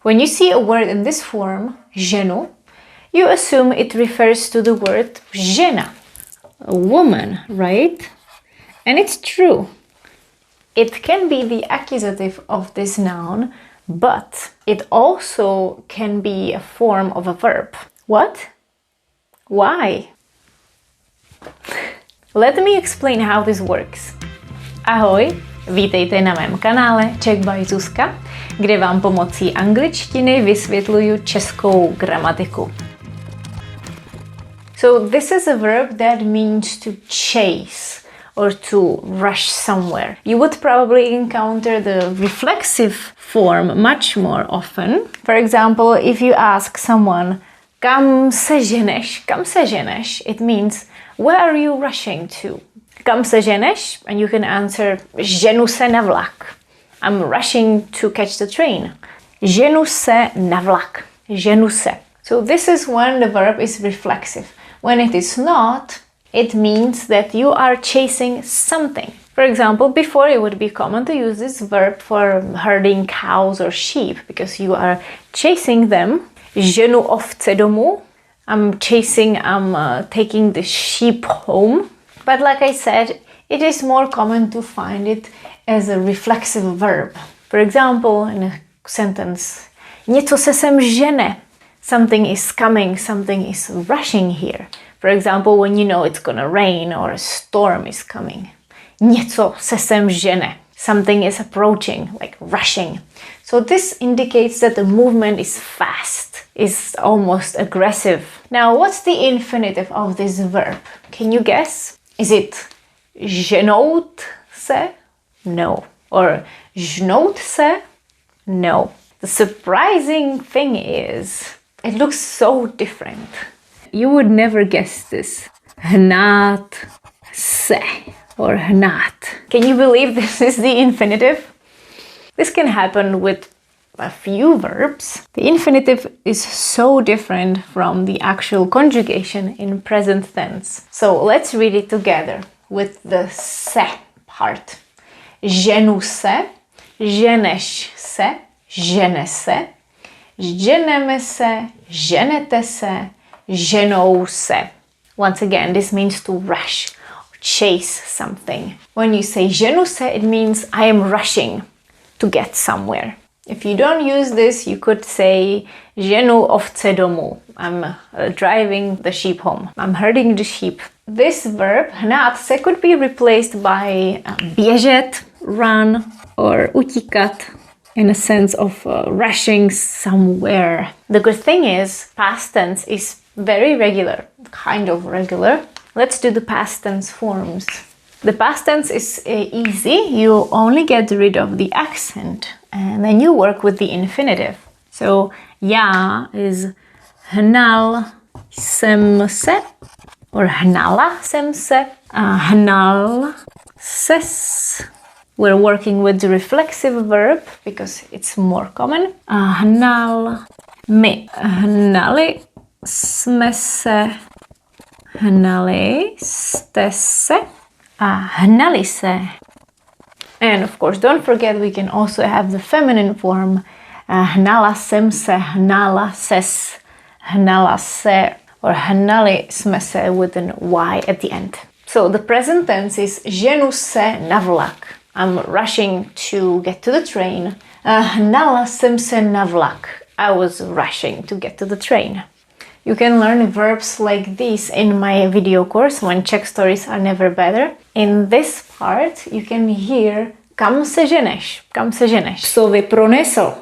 When you see a word in this form, ženu, you assume it refers to the word žena, a woman, right? And it's true. It can be the accusative of this noun, but it also can be a form of a verb. What? Why? Let me explain how this works. Ahoj, vítejte na mém kanále Czech by Zuzka, kde vám pomocí angličtiny vysvětluju českou gramatiku. So this is a verb that means to chase or to rush somewhere. You would probably encounter the reflexive form much more often. For example, if you ask someone, kam se ženeš? Kam se ženeš? It means, where are you rushing to? Kam se ženeš? And you can answer, ženu se na vlak. I'm rushing to catch the train. Ženu se na vlak. Ženu se. So this is when the verb is reflexive. When it is not, it means that you are chasing something. For example, before it would be common to use this verb for herding cows or sheep because you are chasing them. Ženu ovce domů. I'm taking the sheep home. But like I said, it is more common to find it as a reflexive verb. For example, in a sentence, něco se sem žene. Something is coming, something is rushing here. For example, when you know it's gonna rain or a storm is coming. Něco se sem žene. Something is approaching, like rushing. So this indicates that the movement is fast, is almost aggressive. Now, what's the infinitive of this verb? Can you guess? Is it ženout se? No. Or žnout se? No. The surprising thing is, it looks so different. You would never guess this. Hnát se or hnát. Can you believe this is the infinitive? This can happen with a few verbs. The infinitive is so different from the actual conjugation in present tense. So let's read it together with the se part. Ženu se, ženeš se, žene se, ženeme se, ženete se, ženou se. Once again, this means to rush, or chase something. When you say ženu se, it means I am rushing to get somewhere. If you don't use this, you could say ženu ovce domů. I'm driving the sheep home. I'm herding the sheep. This verb, hnát se, could be replaced by běžet, run, or utíkat, in a sense of rushing somewhere. The good thing is, past tense is very regular, kind of regular. Let's do the past tense forms. The past tense is easy. You only get rid of the accent and then you work with the infinitive. So, já is hnal jsem se or hnala jsem se, hnal ses. We're working with the reflexive verb because it's more common. Hnal my. Hnali jsme se. Hnali jste se. Hnali se. And of course, don't forget we can also have the feminine form. Hnala jsem se, hnala ses, hnala se, or hnali jsme se with an Y at the end. So the present tense is ženu se na vlak. I'm rushing to get to the train. Hnala jsem se na vlak. I was rushing to get to the train. You can learn verbs like these in my video course, When Czech Stories Are Never Better. In this part, you can hear kam se ženeš, kam se ženeš. Slovy pronesl.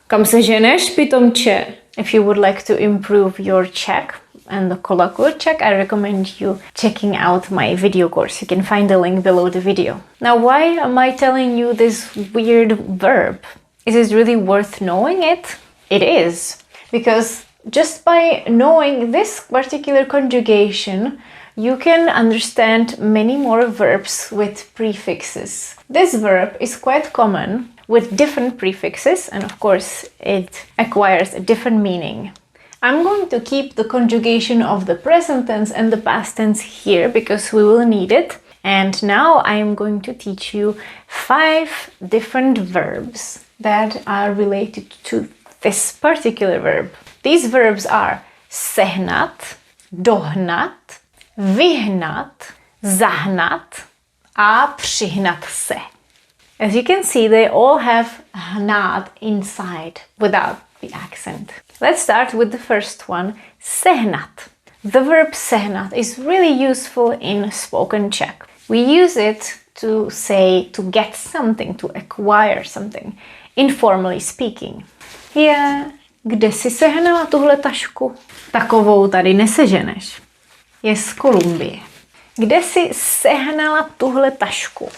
Kam se ženeš, pitomče. If you would like to improve your Czech and the colloquial Czech, I recommend you checking out my video course. You can find the link below the video. Now, why am I telling you this weird verb? Is it really worth knowing it? It is. Because just by knowing this particular conjugation, you can understand many more verbs with prefixes. This verb is quite common with different prefixes, and of course it acquires a different meaning. I'm going to keep the conjugation of the present tense and the past tense here because we will need it. And now I am going to teach you 5 different verbs that are related to this particular verb. These verbs are sehnat, dohnat, vyhnat, zahnat a přihnat se. As you can see, they all have hnát inside without the accent. Let's start with the first one, sehnat. The verb sehnat is really useful in spoken Czech. We use it to say to get something, to acquire something, informally speaking. Kde jsi sehnala tuhle tašku? Takovou tady neseženeš. Je z Kolumbie. Kde jsi sehnala tuhle tašku?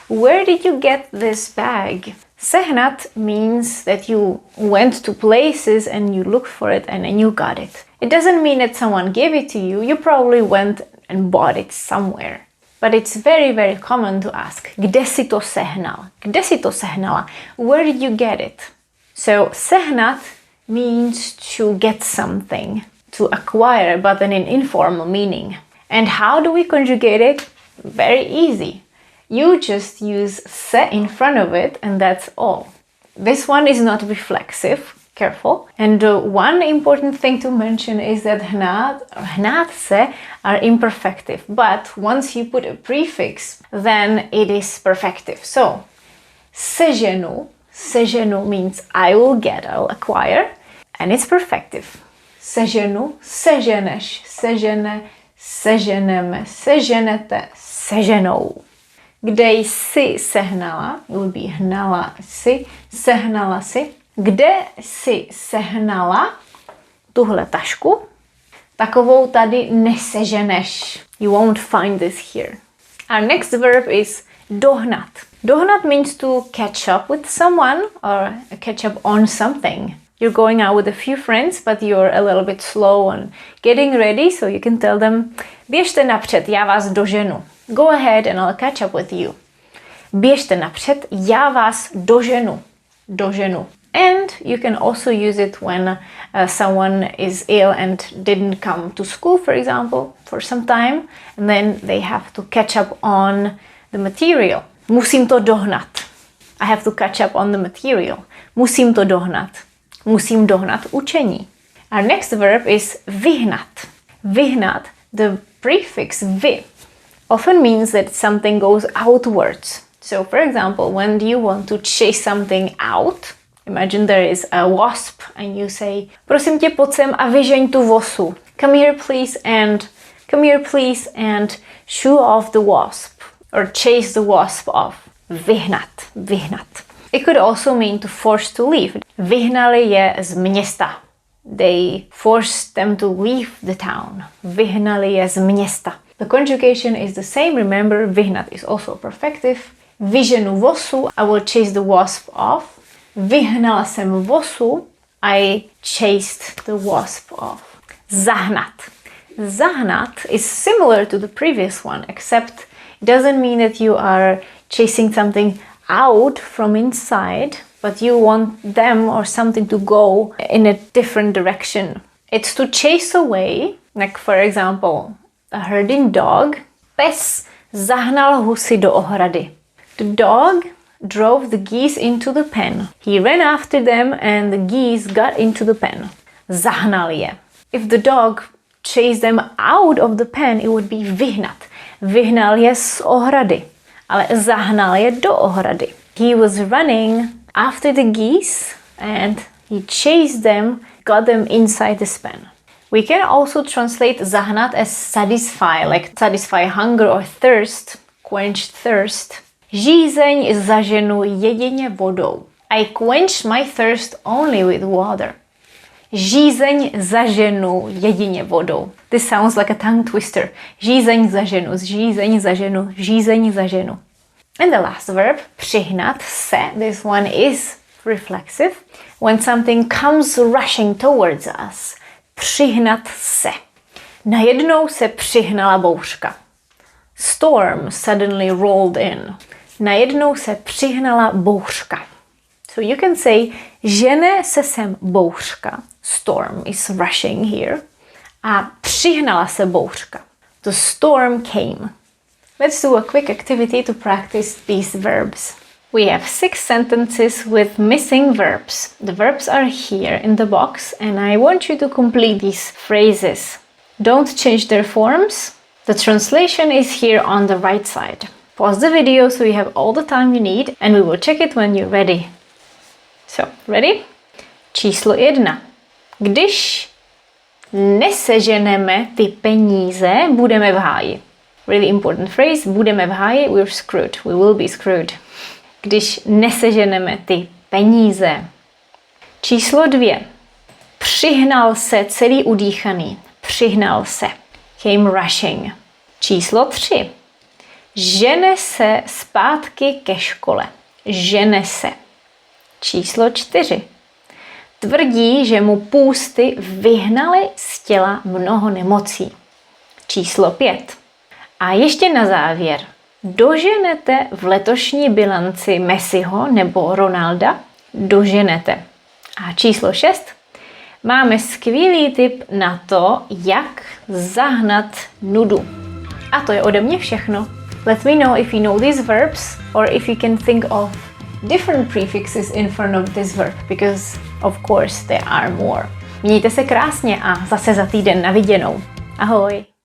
Where did you get this bag? Sehnat means that you went to places and you looked for it and then you got it. It doesn't mean that someone gave it to you. You probably went and bought it somewhere. But it's very, very common to ask, kde si to sehnal? Kde si to sehnala? Where did you get it? So, sehnat means to get something, to acquire, but in an informal meaning. And how do we conjugate it? Very easy. You just use se in front of it and that's all. This one is not reflexive, careful. And one important thing to mention is that hnát se are imperfective. But once you put a prefix, then it is perfective. So, ženu means I will get, I will acquire, and it's perfective. Ženu, seženeš, sežene, seženeme, seženete, seženou. Kde jsi sehnala, it would be hnala si, sehnala si. Kde jsi sehnala tuhle tašku? Takovou tady neseženeš. You won't find this here. Our next verb is dohnat. Dohnat means to catch up with someone or catch up on something. You're going out with a few friends, but you're a little bit slow on getting ready, so you can tell them, běžte napřed, já vás doženu. Go ahead and I'll catch up with you. Běžte napřed, já vás doženu. Doženu. And you can also use it when someone is ill and didn't come to school, for example, for some time, and then they have to catch up on the material. Musím to dohnat. I have to catch up on the material. Musím to dohnat. Musím dohnat učení. Our next verb is vyhnat. Vyhnat, the prefix vy, often means that something goes outwards. So, for example, when you want to chase something out, imagine there is a wasp and you say, prosím tě, pojď sem a vyžeň tu vosu. Come here please and shoo off the wasp or chase the wasp off. Vyhnat, vyhnat. It could also mean to force to leave. Vyhnali je z města. They forced them to leave the town. Vyhnali je z města. The conjugation is the same. Remember, vyhnat is also perfective. Vyženu vosu, I will chase the wasp off. Vyhnala jsem vosu, I chased the wasp off. Zahnat. Zahnat is similar to the previous one, except it doesn't mean that you are chasing something out from inside, but you want them or something to go in a different direction. It's to chase away, like for example, a herding dog. Pes zahnal husy do ohrady. The dog drove the geese into the pen. He ran after them and the geese got into the pen. Zahnal je. If the dog chased them out of the pen, it would be vyhnat. Vyhnal je z ohrady. Ale zahnal je do ohrady. He was running after the geese and he chased them, got them inside the pen. We can also translate zahnat as satisfy, like satisfy hunger or thirst, quench thirst. Žízeň zaženu jedině vodou. I quench my thirst only with water. Žízeň zaženu jedině vodou. This sounds like a tongue twister. Žízeň zaženu, žízeň zaženu, žízeň zaženu. And the last verb, přihnat se. This one is reflexive. When something comes rushing towards us. Přihnat se. Najednou se přihnala bouřka. Storm suddenly rolled in. Najednou se přihnala bouřka. So you can say, žene se sem bouřka. Storm is rushing here. A přihnala se bouřka. The storm came. Let's do a quick activity to practice these verbs. We have 6 sentences with missing verbs. The verbs are here in the box and I want you to complete these phrases. Don't change their forms. The translation is here on the right side. Pause the video so you have all the time you need and we will check it when you're ready. So, ready? Číslo 1. Když neseženeme ty peníze, budeme v háji. Really important phrase. Budeme v háji, we're screwed. We will be screwed. Když neseženeme ty peníze. Číslo 2. Přihnal se celý udýchaný. Přihnal se. Came rushing. Číslo 3. Žene se zpátky ke škole. Žene se. Číslo 4. Tvrdí, že mu půsty vyhnaly z těla mnoho nemocí. Číslo 5. A ještě na závěr. Doženete v letošní bilanci Messiho nebo Ronalda? Doženete. A číslo 6. Máme skvělý tip na to, jak zahnat nudu. A to je ode mě všechno. Let me know if you know these verbs or if you can think of different prefixes in front of this verb, because of course there are more. Mějte se krásně a zase za týden na viděnou. Ahoj!